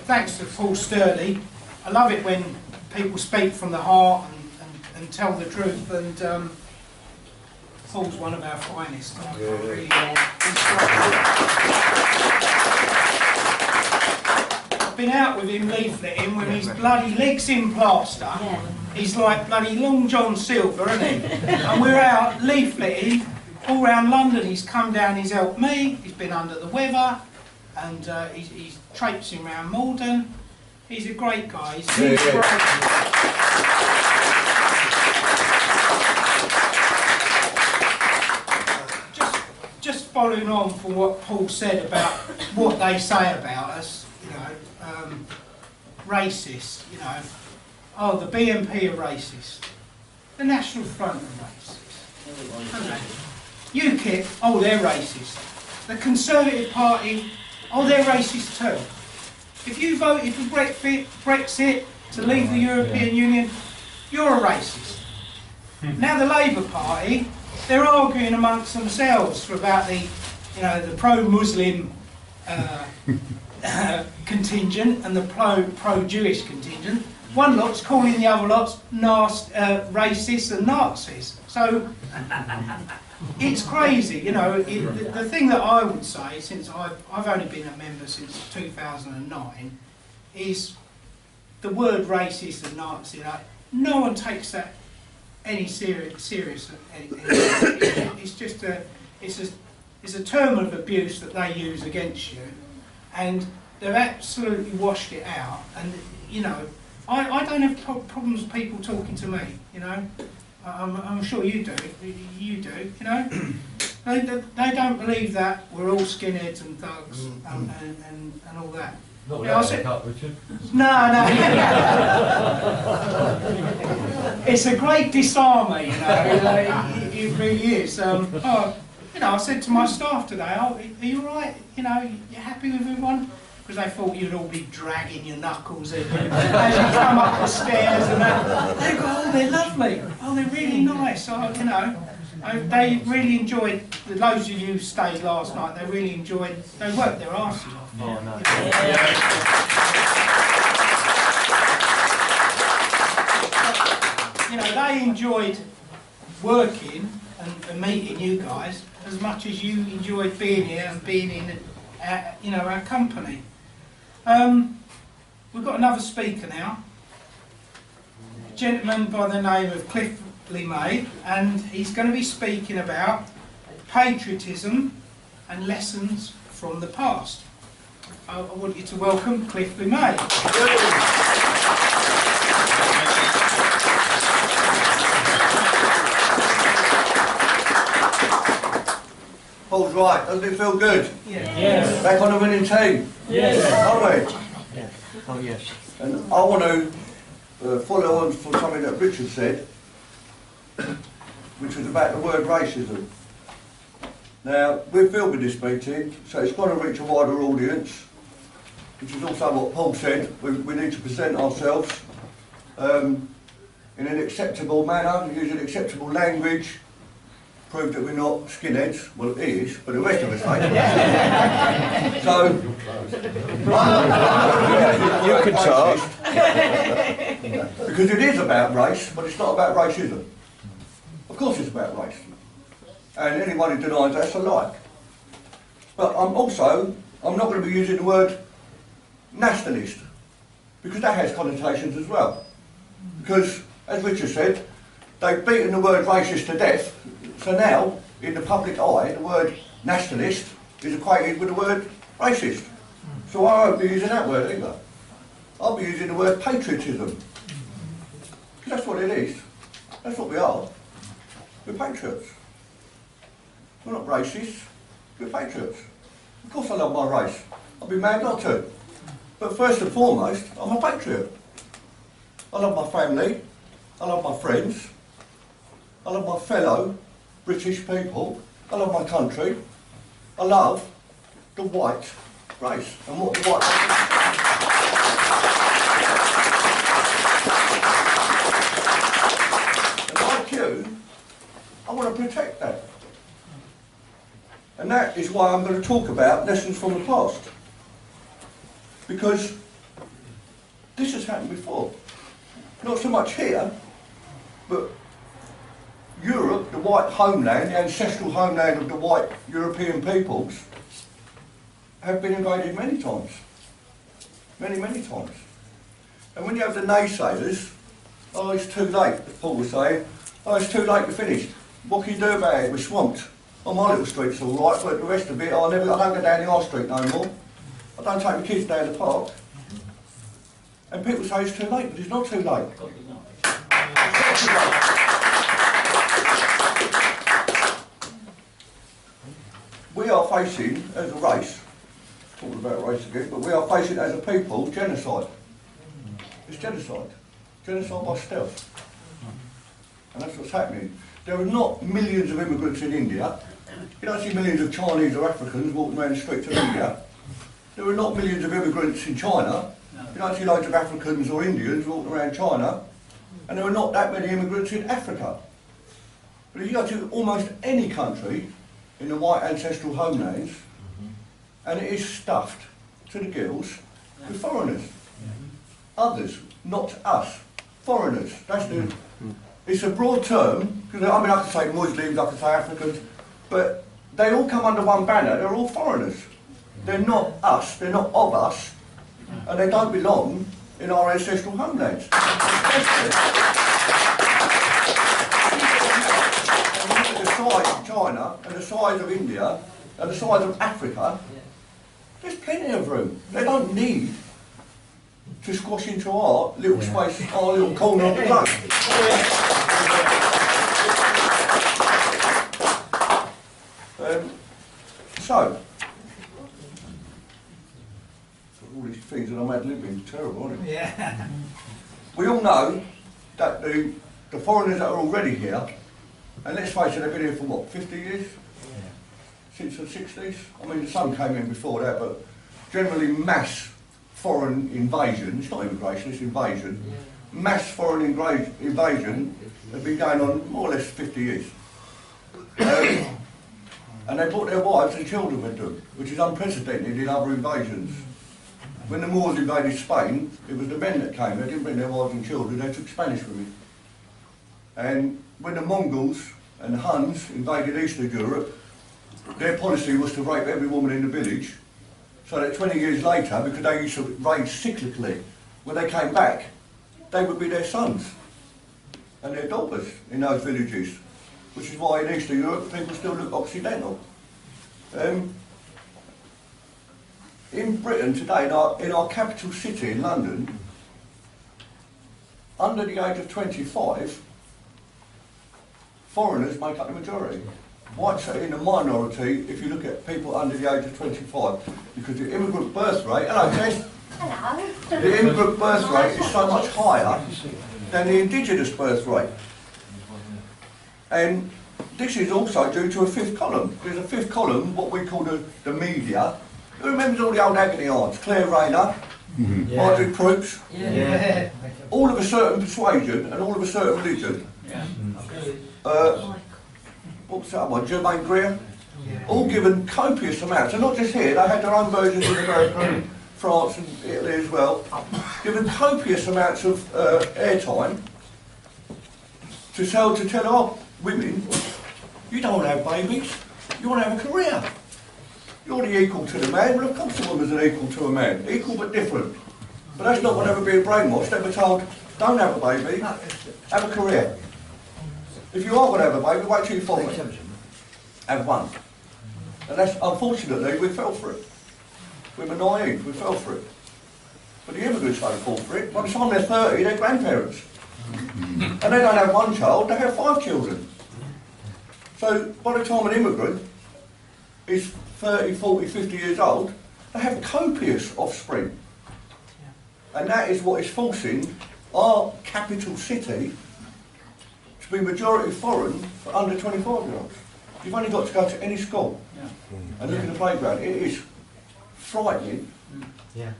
thanks to Paul Sturley. I love it when people speak from the heart and tell the truth, and Paul's one of our finest. I've been out with him leafleting when his bloody legs in plaster. He's like bloody Long John Silver, isn't he? And we're out leafleting all around London. He's come down, he's helped me, he's been under the weather, and he's traipsing around Malden. He's a great guy. He's great. Just following on from what Paul said about what they say about us, you know, racist, you know. Oh, the BNP are racist. The National Front are racist. UKIP, oh, they're racist. The Conservative Party, oh, they're racist too. If you voted for Brexit to leave the European Union, you're a racist. Now the Labour Party, they're arguing amongst themselves about the, you know, the pro-Muslim contingent and the pro-Jewish contingent. One lot's calling the other lots racists and Nazis. So it's crazy, you know. The thing that I would say, since I've only been a member since 2009, is the word racist and Nazi. Like, no one takes that any serious. It's just it's a term of abuse that they use against you, and they've absolutely washed it out. And you know, I don't have problems with people talking to me. You know. I'm sure you do. You do, you know. They don't believe that we're all skinheads and thugs and all that. Not without a cut, Richard. No. It's a great disarmer, you know. It really is. You know, I said to my staff today, "Oh, are you all right? You know, you happy with everyone?" Because they thought you'd all be dragging your knuckles in as you come up the stairs and that. They go, "Oh, they're lovely. Oh, they're really nice." So, you know, they really enjoyed. Those of you who stayed last night, they really enjoyed. They worked their arses off. Oh, no. You know, they enjoyed working and meeting you guys as much as you enjoyed being here and being in, you know, our company. We've got another speaker now, a gentleman by the name of Cliff May, and he's going to be speaking about patriotism and lessons from the past. I want you to welcome Cliff May. Paul's right, doesn't it feel good? Yeah. Yes. Back on a winning team? Yes. Aren't we? Yes. Oh, yes. And I want to follow on from something that Richard said, which was about the word racism. Now, we're filming this meeting, so it's going to reach a wider audience, which is also what Paul said. We need to present ourselves in an acceptable manner, using acceptable language, prove that we're not skinheads. Well, it is, but the rest of us ain't. So, you can start. Because it is about race, but it's not about racism. Of course it's about race. And anyone who denies that's a lie. But I'm not going to be using the word nationalist, because that has connotations as well. Because, as Richard said, they've beaten the word racist to death. So now, in the public eye, the word nationalist is equated with the word racist. So I won't be using that word either. I'll be using the word patriotism. Because that's what it is. That's what we are. We're patriots. We're not racists. We're patriots. Of course I love my race. I'd be mad not to. But first and foremost, I'm a patriot. I love my family. I love my friends. I love my fellow British people. I love my country. I love the white race and what the white race is. And like you, I want to protect that. And that is why I'm going to talk about lessons from the past. Because This has happened before. Not so much here, but Europe, the white homeland, the ancestral homeland of the white European peoples, have been invaded many times. Many, many times. And when you have the naysayers, oh, it's too late, Paul was saying, oh, it's too late, you're finished. What can you do about it? We're swamped. Oh, my little street's all right, but the rest of it, I don't go down the high street no more. I don't take my kids down the park. And people say it's too late, but it's not too late. It's not too late. We are facing, as a race, talking about race again, but we are facing as a people genocide. It's genocide. Genocide by stealth. And that's what's happening. There are not millions of immigrants in India. You don't see millions of Chinese or Africans walking around the streets of India. There are not millions of immigrants in China. You don't see loads of Africans or Indians walking around China. And there are not that many immigrants in Africa. But if you go to almost any country in the white ancestral homelands, and it is stuffed to the gills with foreigners. Others, not us. Foreigners. That's the. It's a broad term, because I mean I could say Muslims, I could say Africans, but they all come under one banner, they're all foreigners. They're not us, they're not of us, and they don't belong in our ancestral homelands. And the size of China, and the size of India, and the size of Africa, there's plenty of room. They don't need to squash into our little space, our little corner of the globe. So, all these things that I'm ad-libbing, terrible, aren't it? Yeah. We all know that the foreigners that are already here, and let's face it, they've been here for what, 50 years? Since the 60s? I mean, some came in before that, but generally mass foreign invasion, it's not immigration, it's invasion. Mass foreign invasion has been going on more or less 50 years. And they brought their wives and children with them, which is unprecedented in other invasions. When the Moors invaded Spain, it was the men that came, they didn't bring their wives and children, they took Spanish women. And when the Mongols and the Huns invaded Eastern Europe, their policy was to rape every woman in the village, so that 20 years later, because they used to raid cyclically, when they came back, they would be their sons and their daughters in those villages, which is why in Eastern Europe people still look Occidental. In Britain today, in our capital city in London, under the age of 25, foreigners make up the majority. Whites are in a minority if you look at people under the age of 25, because the immigrant birth rate, hello Tess, the immigrant birth rate is so much higher than the indigenous birth rate. And this is also due to a fifth column. There's a fifth column, what we call the media. Who remembers all the old agony aunts? Claire Rayner, Marjorie Proops, all of a certain persuasion and all of a certain religion. What was that one? Germaine Greer? All given copious amounts, and not just here, they had their own versions in America and France and Italy as well, given copious amounts of airtime to tell our women, you don't want to have babies, you want to have a career. You're the equal to the man. Well, of course the woman's an equal to a man, equal but different. But that's not what they were being brainwashed. They were told, don't have a baby, have a career. If you are going to have a baby, wait till you're 40. Have one. And that's, unfortunately, we fell for it. We were naive, we fell for it. But the immigrants don't fall for it. By the time they're 30, they're grandparents. And they don't have one child, they have 5 children. So by the time an immigrant is 30, 40, 50 years old, they have copious offspring. And that is what is forcing our capital city to be majority foreign for under 25-year-olds. You've only got to go to any school and look at the playground. It is frightening,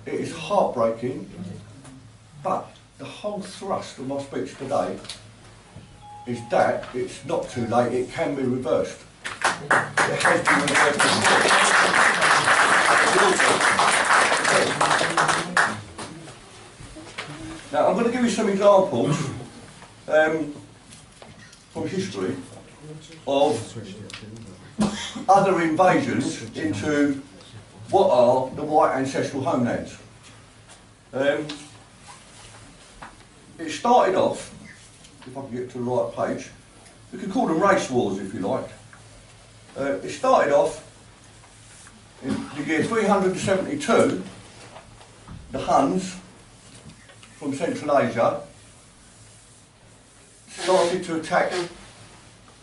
it is heartbreaking, but the whole thrust of my speech today is that it's not too late, it can be reversed. It has been reversed. Now, I'm going to give you some examples from history of other invasions into what are the white ancestral homelands. It started off, if I can get to the right page, we could call them race wars if you like. It started off in the year 372, the Huns from Central Asia started to attack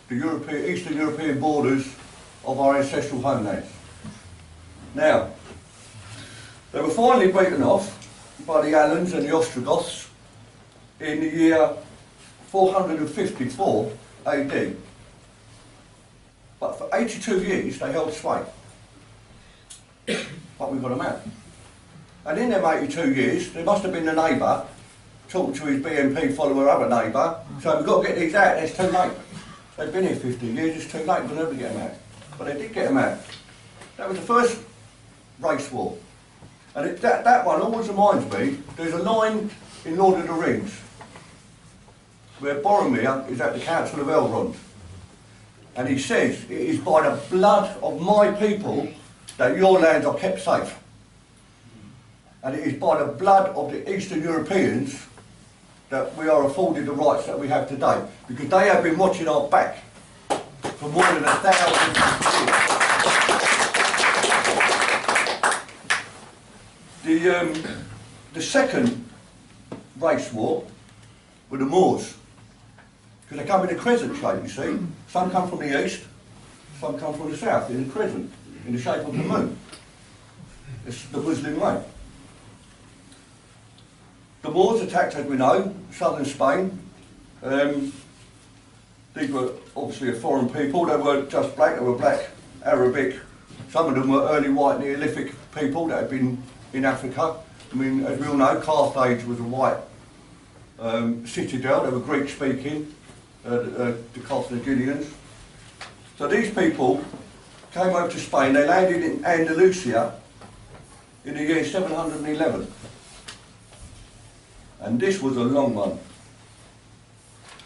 the Eastern European borders of our ancestral homelands. Now, they were finally beaten off by the Alans and the Ostrogoths in the year 454 AD. But for 82 years they held sway. But we got them out. And in them 82 years, there must have been a neighbour talking to his BNP follower, other neighbour, so we've got to get these out, it's too late. They've been here 15 years, it's too late, we'll never get them out. But they did get them out. That was the first race war. And that one always reminds me, there's a line in Lord of the Rings where Boromir is at the Council of Elrond. And he says, it is by the blood of my people that your lands are kept safe. And it is by the blood of the Eastern Europeans that we are afforded the rights that we have today. Because they have been watching our back for more than 1,000 years. The second race war were the Moors. Because they come in a crescent shape, you see. Some come from the east, some come from the south, in a crescent, in the shape of the moon. It's the Muslim way. The Moors attacked, as we know, southern Spain. These were obviously a foreign people. They weren't just black, they were black, Arabic. Some of them were early white Neolithic people that had been in Africa. I mean, as we all know, Carthage was a white citadel. They were Greek speaking, the Carthaginians. So these people came over to Spain. They landed in Andalusia in the year 711. And this was a long one.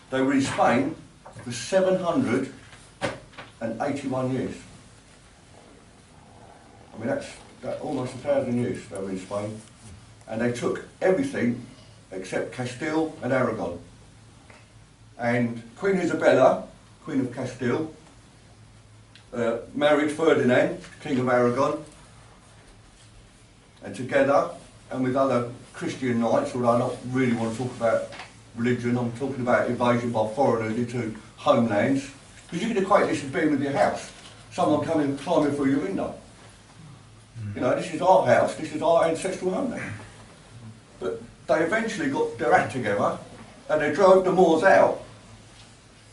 They were in Spain for 781 years. I mean, that's almost 1,000 years they were in Spain. And they took everything except Castile and Aragon. And Queen Isabella, Queen of Castile, married Ferdinand, King of Aragon. And together, and with other Christian knights, although I don't really want to talk about religion, I'm talking about invasion by foreigners into homelands. Because you can equate this as being with your house. Someone coming, climbing through your window. You know, this is our house, this is our ancestral homeland. But they eventually got their act together and they drove the Moors out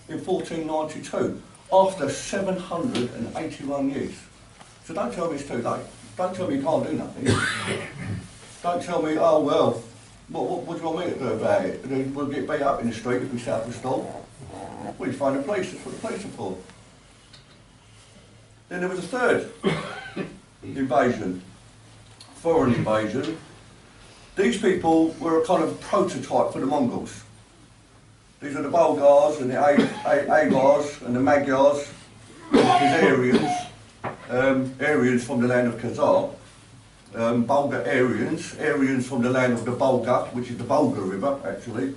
in 1492, after 781 years. So don't tell me it's too late. Don't tell me you can't do nothing. Don't tell me, oh well, what do you want me to do about it? We'll get beat up in the street if we set up a stall. Well, you find the police, that's what the police are for. Then there was a third invasion, foreign invasion. These people were a kind of prototype for the Mongols. These are the Bulgars and the Avars and the Magyars, the Khazarians, Aryans from the land of Khazar, Bulgar Aryans from the land of the Bulgar, which is the Bulgar River actually,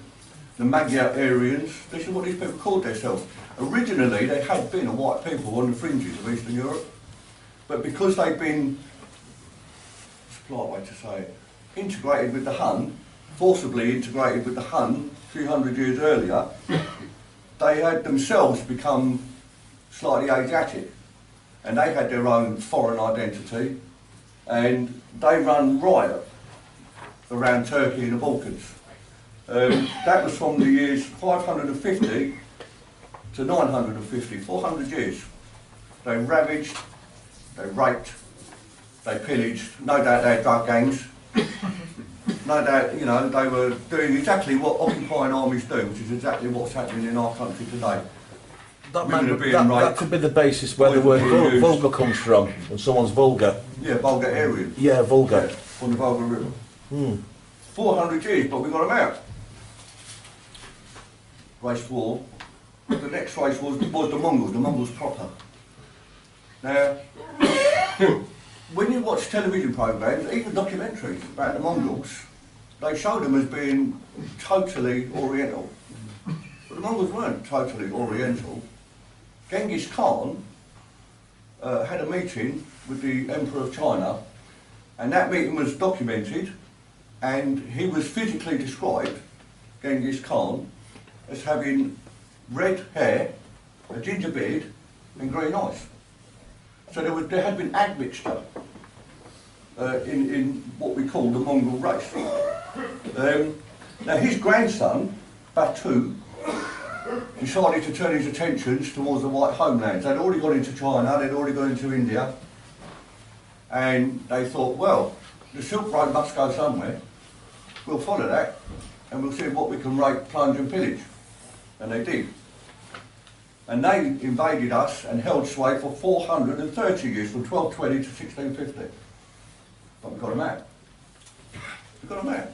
the Magyar Aryans. This is what these people called themselves. Originally they had been a white people on the fringes of Eastern Europe, but because they've been, it's a polite way to say it, integrated with the Hun, forcibly integrated with the Hun a few hundred years earlier, they had themselves become slightly Asiatic, and they had their own foreign identity, and they run riot around Turkey and the Balkans. That was from the years 550 to 950, 400 years. They ravaged, they raped, they pillaged, no doubt they had drug gangs. No doubt, you know, they were doing exactly what occupying armies do, which is exactly what's happening in our country today. That could be the basis where the word vulgar comes from, when someone's vulgar. Yeah, Bulgar Aryan. Yeah, vulgar. Yeah, from the Bulgar River. 400 years, but we got them out. race war. The next race was the Mongols proper. Now, when you watch television programmes, even documentaries about the Mongols, they show them as being totally Oriental. But the Mongols weren't totally Oriental. Genghis Khan had a meeting with the Emperor of China, and that meeting was documented, and he was physically described, Genghis Khan, as having red hair, a ginger beard, and green eyes. So there had been admixture in what we call the Mongol race. Now his grandson, Batu, decided to turn his attentions towards the white homelands. They'd already gone into China, they'd already gone into India, and they thought, well, the Silk Road must go somewhere. We'll follow that, and we'll see what we can rape, plunge and pillage. And they did. And they invaded us and held sway for 430 years, from 1220 to 1650. But we've got a map. We've got a map.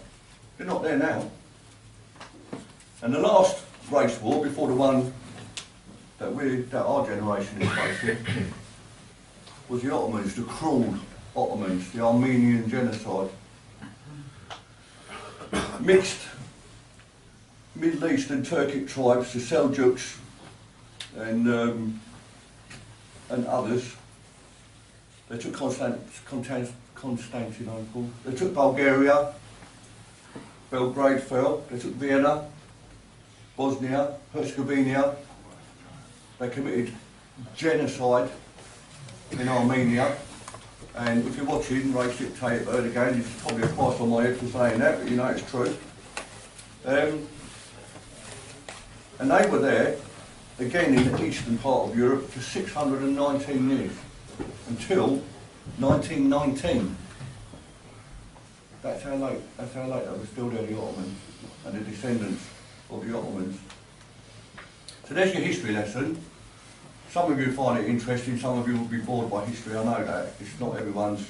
They're not there now. And the last race war, before the one that our generation is facing, was the Ottomans, the cruel Ottomans, the Armenian genocide. Mixed Middle Eastern Turkic tribes, the Seljuks and others. They took Constantinople, they took Bulgaria, Belgrade fell, they took Vienna, Bosnia, Herzegovina. They committed genocide in Armenia. And if you're watching Race Dictator Erdogan, it's probably a price on my head for saying that, but you know it's true. And they were there, again in the eastern part of Europe, for 619 years, until 1919. That's how late they were still there, the Ottomans, and the descendants of the Ottomans. So there's your history lesson. Some of you find it interesting, some of you will be bored by history, I know that. It's not everyone's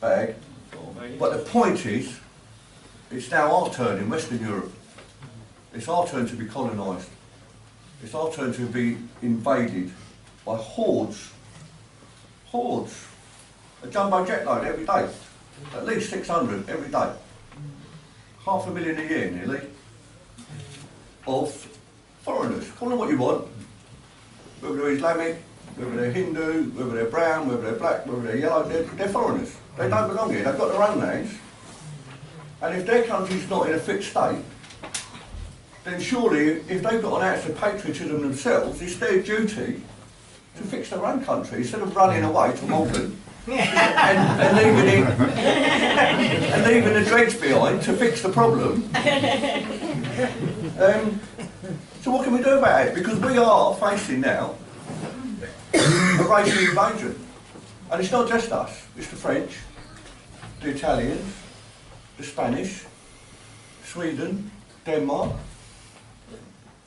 bag. But the point is, it's now our turn in Western Europe. It's our turn to be colonised. It's our turn to be invaded by hordes. Hordes. A jumbo jet load every day. At least 600 every day. 500,000 a year nearly. Of foreigners. Call them what you want. Whether they're Islamic, whether they're Hindu, whether they're brown, whether they're black, whether they're yellow, they're foreigners. They don't belong here. They've got their own lands. And if their country's not in a fit state, then surely, if they've got an ounce of patriotism themselves, it's their duty to fix their own country instead of running away to Malden and leaving the dregs behind to fix the problem. So what can we do about it? Because we are facing now a racial invasion. And it's not just us, it's the French, the Italians, the Spanish, Sweden, Denmark,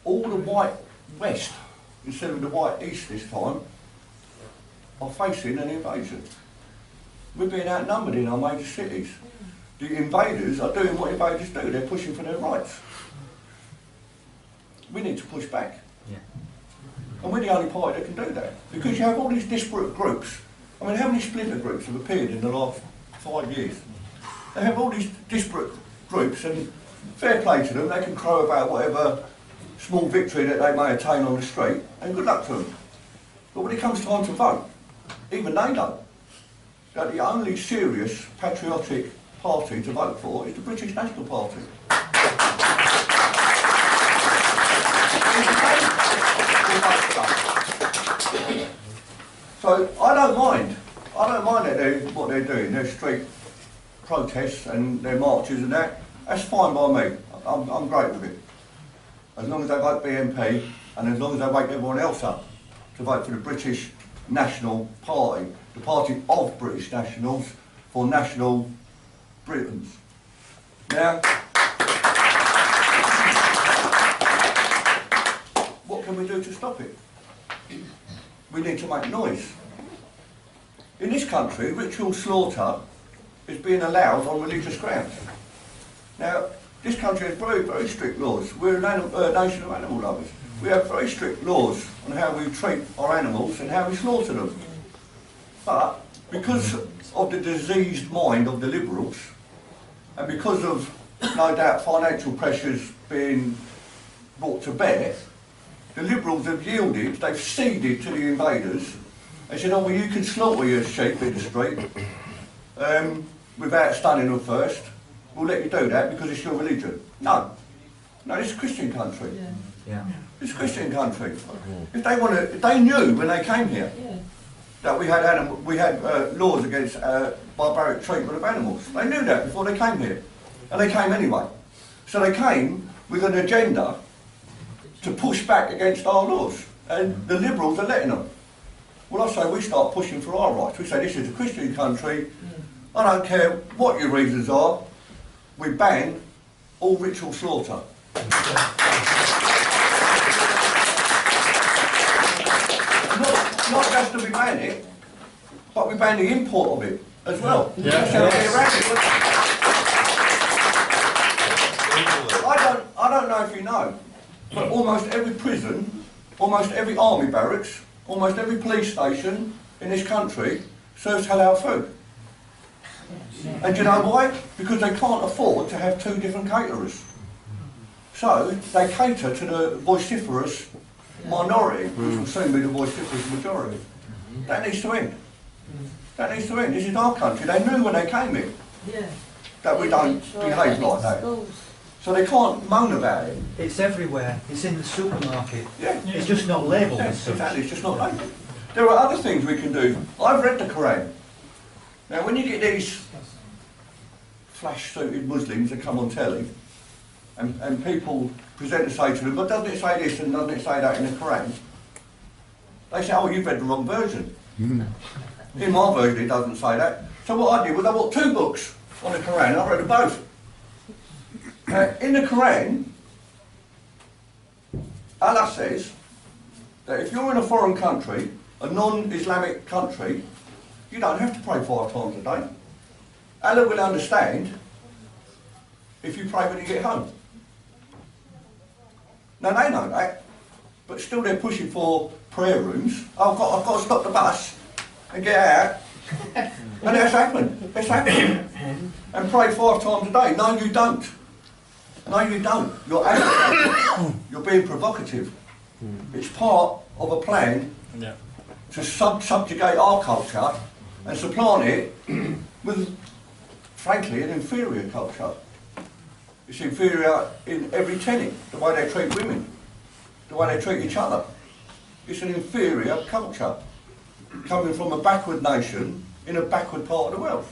all the white West, instead of the white East this time, are facing an invasion. We're being outnumbered in our major cities. The invaders are doing what invaders do, they're pushing for their rights. We need to push back. Yeah. And we're the only party that can do that. Because you have all these disparate groups. I mean, how many splinter groups have appeared in the last 5 years? They have all these disparate groups, and fair play to them, they can crow about whatever small victory that they may attain on the street, and good luck to them. But when it comes time to vote, even they know that the only serious patriotic party to vote for is the British National Party. So I don't mind that what they're doing, their street protests and their marches and that. That's fine by me. I'm great with it. As long as they vote BNP and as long as they wake everyone else up to vote for the British National Party, the party of British nationals for national Britons. Now, what can we do to stop it? We need to make noise. In this country, ritual slaughter is being allowed on religious grounds. Now, This country has very, very strict laws. We're a nation of animal lovers. We have very strict laws on how we treat our animals and how we slaughter them. But because of the diseased mind of the Liberals, and because of, no doubt, financial pressures being brought to bear, the Liberals have yielded, they've ceded to the invaders. They said, oh, well, you can slaughter your sheep in the street without stunning them first. We'll let you do that because it's your religion. No. No, this is a Christian country. Yeah. It's a Christian country. If they knew when they came here that we had laws against barbaric treatment of animals. They knew that before they came here. And they came anyway. So they came with an agenda to push back against our laws. And the Liberals are letting them. Well, I say we start pushing for our rights. We say this is a Christian country. I don't care what your reasons are. We ban all ritual slaughter. Not just that we ban it, but we ban the import of it as well. That's how we get around it. I don't know if you know, but almost every prison, almost every army barracks, almost every police station in this country serves halal food. And do you know why? Because they can't afford to have two different caterers. So they cater to the vociferous minority, which will soon be the vociferous majority. That needs to end. That needs to end. This is our country. They knew when they came here that we don't behave like that. So they can't moan about it. It's everywhere. It's in the supermarket. Yeah. It's just not labelled as such. Exactly, it's just not labelled. There are other things we can do. I've read the Quran. Now when you get these flash-suited Muslims that come on telly, and people present and say to them, but doesn't it say this and doesn't it say that in the Quran? They say, oh, you've read the wrong version. In my version it doesn't say that. So what I did was I bought 2 books on the Quran, I read them both. In the Quran, Allah says that if you're in a foreign country, a non-Islamic country, you don't have to pray 5 times a day. Allah will understand if you pray when you get home. Now they know that, but still they're pushing for prayer rooms. Oh, I've got to stop the bus and get out. And that's happened. It's happened. And pray 5 times a day. No, you don't. No, you don't. You're agitating. You're being provocative. It's part of a plan to subjugate our culture and supplant it with, frankly, an inferior culture. It's inferior in every tenet, the way they treat women, the way they treat each other. It's an inferior culture, coming from a backward nation in a backward part of the world.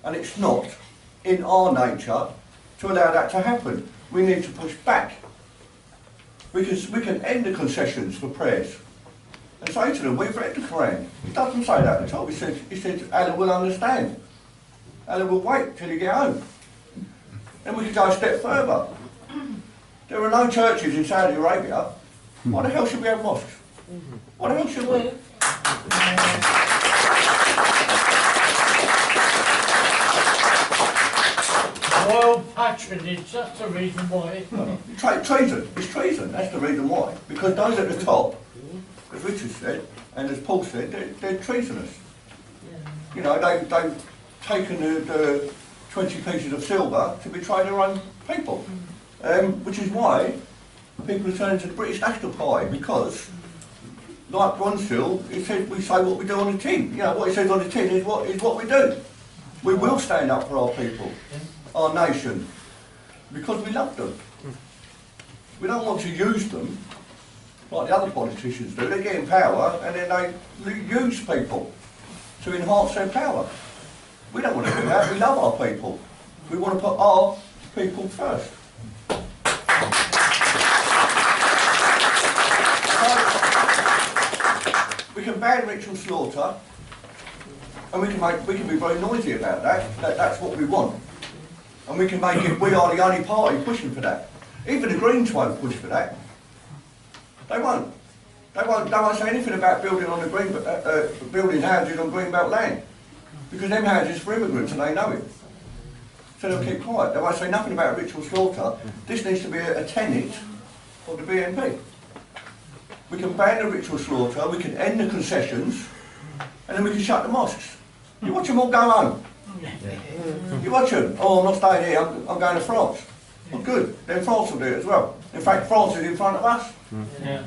And it's not in our nature to allow that to happen. We need to push back. We can end the concessions for prayers and say to them, we've read the Quran. It doesn't say that at all. It says Allah will understand. Allah will wait till you get home. Then we can go a step further. There are no churches in Saudi Arabia. Why the hell should we have mosques? Why the hell should we? Royal patronage, that's the reason why. Treason. It's treason. That's the reason why. Because those at the top, as Richard said, and as Paul said, they're treasonous. You know, they've taken the 20 pieces of silver to betray their own people. Which is why people are turning to the British National Party, because, like Bronstill, it says we say what we do on the tin. You know, what it says on the tin is what we do. We will stand up for our people, our nation, because we love them. We don't want to use them like the other politicians do. They get in power and then they use people to enhance their power. We don't want to do that. We love our people. We want to put our people first. So, we can ban ritual slaughter, and we can be very noisy about that. That's what we want. And we can make it, we are the only party pushing for that. Even the Greens won't push for that. They won't. They won't say anything about building on building houses on greenbelt land. Because them houses for immigrants and they know it. So they'll keep quiet. They won't say nothing about ritual slaughter. This needs to be a tenet of the BNP. We can ban the ritual slaughter, we can end the concessions, and then we can shut the mosques. You watch them all go home. You watch them. Oh, I'm not staying here, I'm going to France. Well, good. Then France will do it as well. In fact, France is in front of us. Yeah.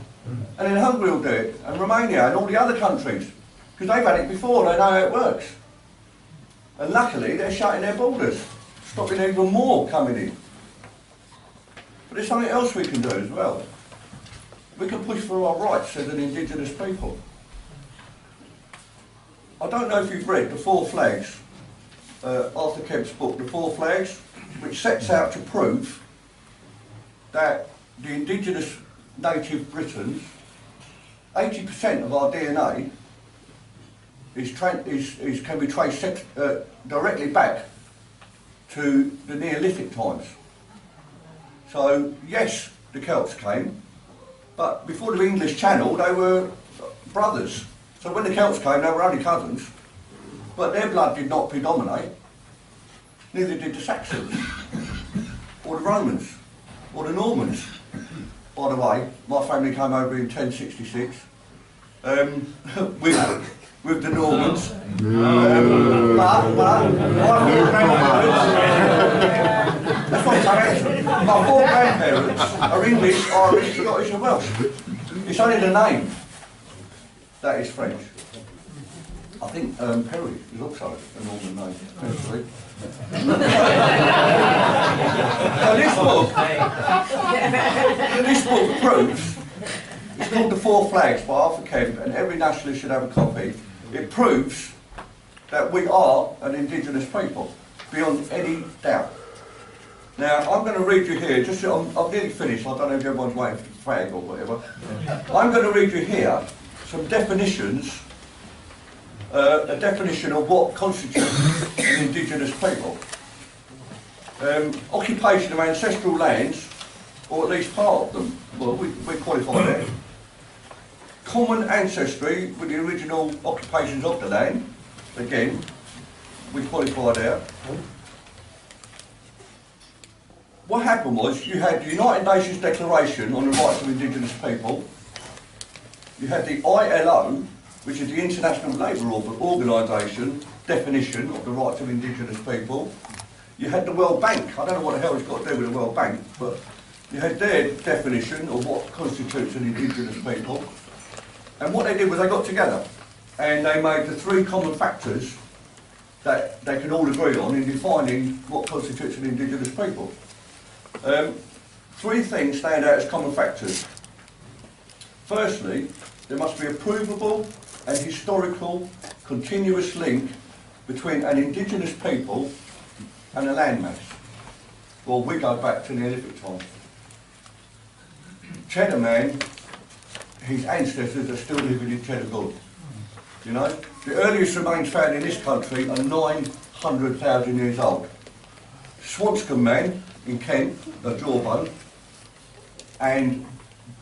And then Hungary will do it, and Romania, and all the other countries. Because they've had it before, they know how it works. And luckily, they're shutting their borders, stopping even more coming in. But there's something else we can do as well. We can push for our rights as an indigenous people. I don't know if you've read The Four Flags, Arthur Kemp's book, The Four Flags, which sets out to prove that the indigenous native Britons, 80% of our DNA can be traced directly back to the Neolithic times. So yes, the Celts came, but before the English Channel they were brothers. So when the Celts came they were only cousins, but their blood did not predominate, neither did the Saxons, or the Romans, or the Normans. By the way, my family came over in 1066 with the Normans. That's what I'm saying. My four grandparents are English, Irish, Scottish and Welsh. It's only the name that is French. I think Perry is also a Norman name, actually. So this book proves, it's called The Four Flags by Arthur Kemp, and every nationalist should have a copy. It proves that we are an indigenous people, beyond any doubt. Now, I'm going to read you here, I'm nearly finished, I don't know if everyone's waiting for the flag or whatever. I'm going to read you here some definitions, a definition of what constitutes an indigenous people. Occupation of ancestral lands, or at least part of them, well, we qualify that. Common ancestry with the original occupations of the land, again, we qualify there. What happened was, you had the United Nations Declaration on the Rights of Indigenous People, you had the ILO, which is the International Labour Organisation definition of the rights of indigenous people. You had the World Bank, I don't know what the hell it's got to do with the World Bank, but you had their definition of what constitutes an indigenous people. And what they did was they got together and they made the three common factors that they can all agree on in defining what constitutes an indigenous people. Three things stand out as common factors. Firstly, there must be a provable and historical continuous link between an indigenous people and a landmass. Well, we go back to Neolithic times. Cheddar Man, his ancestors are still living in Cheddar Gorge. You know, the earliest remains found in this country are 900,000 years old. Swanscombe Man in Kent, a jawbone, and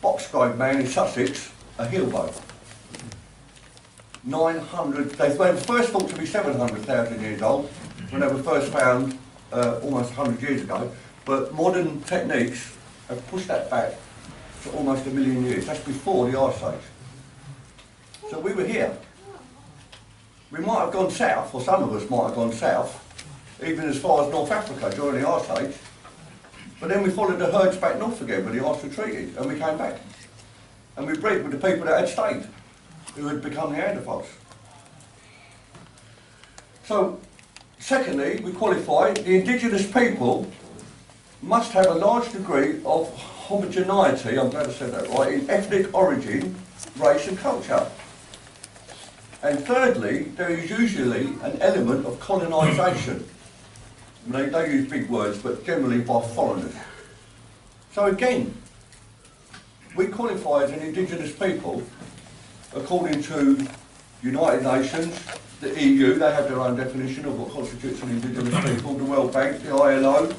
Boxgrove Man in Sussex, a hillbone. 900, they were first thought to be 700,000 years old when they were first found almost 100 years ago, but modern techniques have pushed that back to almost 1 million years. That's before the Ice Age. So we were here. We might have gone south, or some of us might have gone south, even as far as North Africa during the Ice Age, but then we followed the herds back north again when the ice retreated, and we came back. And we bred with the people that had stayed, who had become Neanderthals. So, secondly, we qualify the indigenous people must have a large degree of homogeneity, I'm glad I said that right, in ethnic origin, race and culture. And thirdly, there is usually an element of colonisation. They use big words, but generally by foreigners. So again, we qualify as an indigenous people according to United Nations, the EU, they have their own definition of what constitutes an indigenous people, the World Bank, the ILO.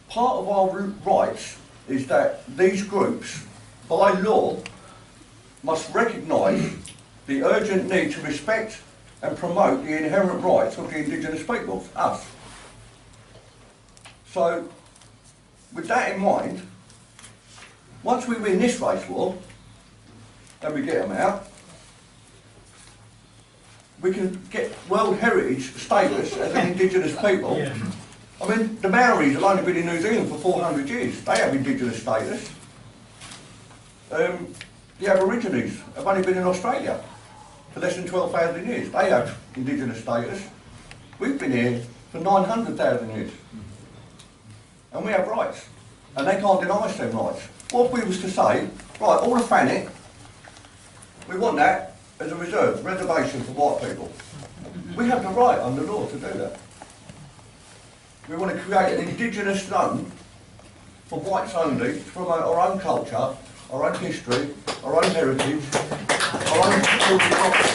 Part of our rights is that these groups, by law, must recognise the urgent need to respect and promote the inherent rights of the indigenous peoples, us. So, with that in mind, once we win this race war, and we get them out, we can get World Heritage status as an indigenous people. Yeah. I mean, the Maoris have only been in New Zealand for 400 years. They have indigenous status. The Aborigines have only been in Australia for less than 12,000 years. They have indigenous status. We've been here for 900,000 years. And we have rights. And they can't deny us them rights. What if we was to say, right, all the FANIC, we want that as a reservation for white people. We have the right under law to do that. We want to create an indigenous zone for whites only, to promote our own culture, our own history, our own heritage, our own children's property.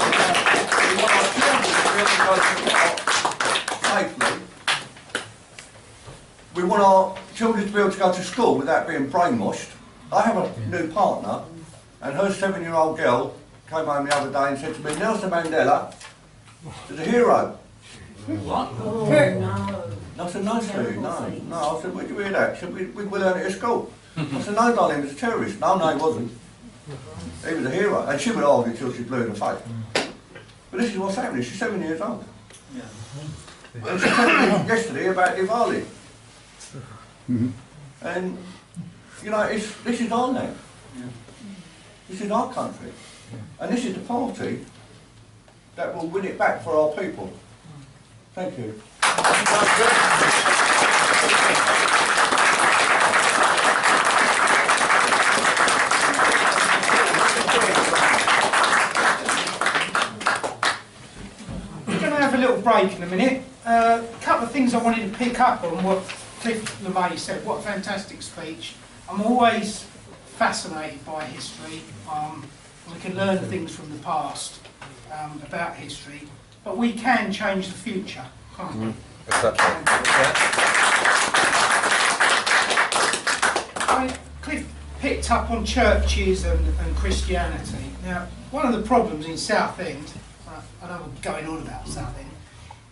We want our children to be able to go to art safely. We want our children to be able to go to school without being brainwashed. I have a new partner, and her 7-year-old girl came home the other day and said to me, Nelson Mandela is a hero. What? Oh, no. And I said, no, Steve, no. I said, where'd you hear that? She said, we learned it at school. I said, no, darling, he was a terrorist. No, he wasn't. He was a hero. And she would argue until she blew in the face. But this is what's happening. She's 7 years old. And she told me yesterday about Diwali. And, you know, this is our land. This is our country. And this is the party that will win it back for our people. Thank you. We're going to have a little break in a minute. A couple of things I wanted to pick up on what Cliff LeMay said. What a fantastic speech. I'm always fascinated by history. We can learn things from the past about history, but we can change the future, can't we? Cliff picked up on churches and Christianity. Now, one of the problems in Southend, I know we're going on about Southend,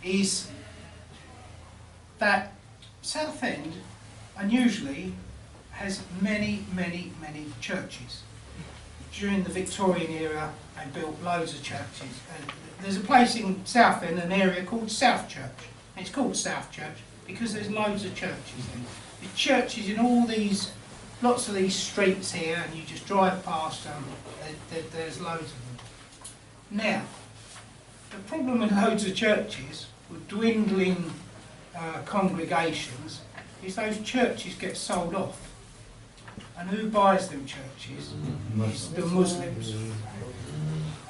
is that Southend unusually has many churches. During the Victorian era, they built loads of churches. There's a place in Southend, an area called South Church. It's called South Church because there's loads of churches in. There's churches in all these, lots of these streets here, and you just drive past them. There's loads of them. Now, the problem with loads of churches, with dwindling congregations, is those churches get sold off. And who buys them churches? It's the Muslims.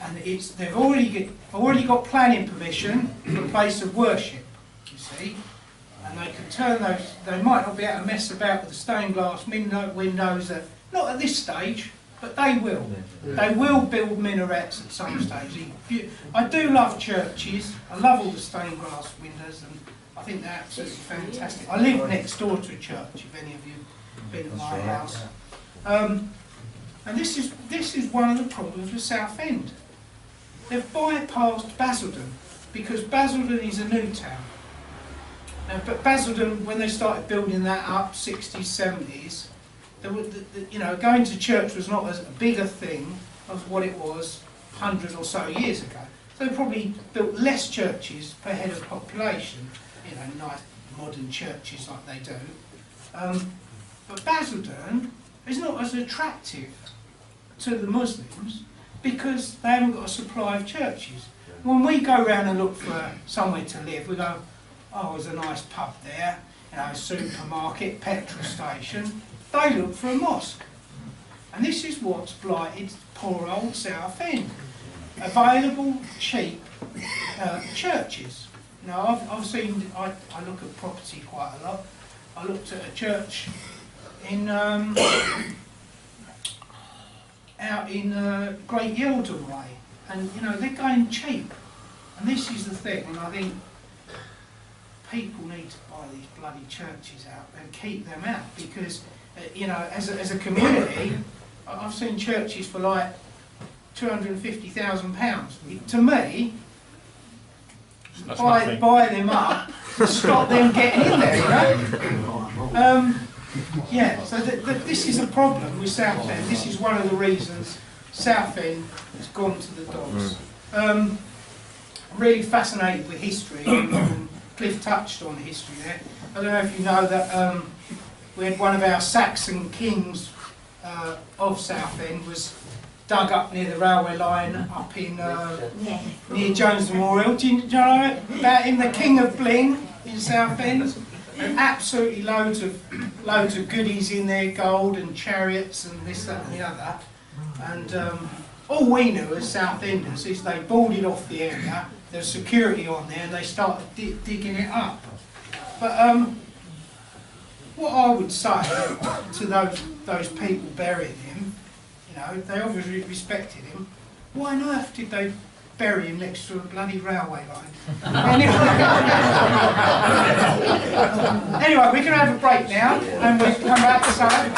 And they've already got planning permission for a place of worship, you see. And they can turn those, they might not be able to mess about with the stained glass windows, not at this stage, but they will. They will build minarets at some stage. I do love churches, I love all the stained glass windows, and I think they're absolutely fantastic. I live next door to a church, if any of you have been to my house. And this is one of the problems with Southend. They've bypassed Basildon, because Basildon is a new town. But Basildon, when they started building that up, 60s, 70s, you know, going to church was not as big a thing as what it was 100 or so years ago. So they probably built less churches per head of population, you know, nice modern churches like they do. But Basildon is not as attractive to the Muslims because they haven't got a supply of churches. When we go around and look for somewhere to live, we go, oh, there's a nice pub there, you know, a supermarket, petrol station. They look for a mosque. And this is what's blighted poor old Southend. Available, cheap churches. Now, I've seen, I look at property quite a lot. I looked at a church in out in Great Yeldon Way, and you know, they're going cheap. And this is the thing, and I think people need to buy these bloody churches out and keep them out, because you know, as a community, I've seen churches for like £250,000. To me, That's buy them up, stop them getting in there, you know? Yeah, so this is a problem with Southend. This is one of the reasons Southend has gone to the dogs. I'm really fascinated with history, and Cliff touched on history there. I don't know if you know that we had one of our Saxon kings of Southend was dug up near the railway line up in near Jones Memorial. Do you know about him? The King of Bling in Southend. And absolutely loads of goodies in there, gold and chariots and this, that and the other. And all we knew as Southenders is they boarded off the area, there's security on there, and they started digging it up. But what I would say to those people burying him, you know, they obviously respected him. Why on earth did they bury him next to a bloody railway line? Anyway, we can have a break now, and we can come back to something.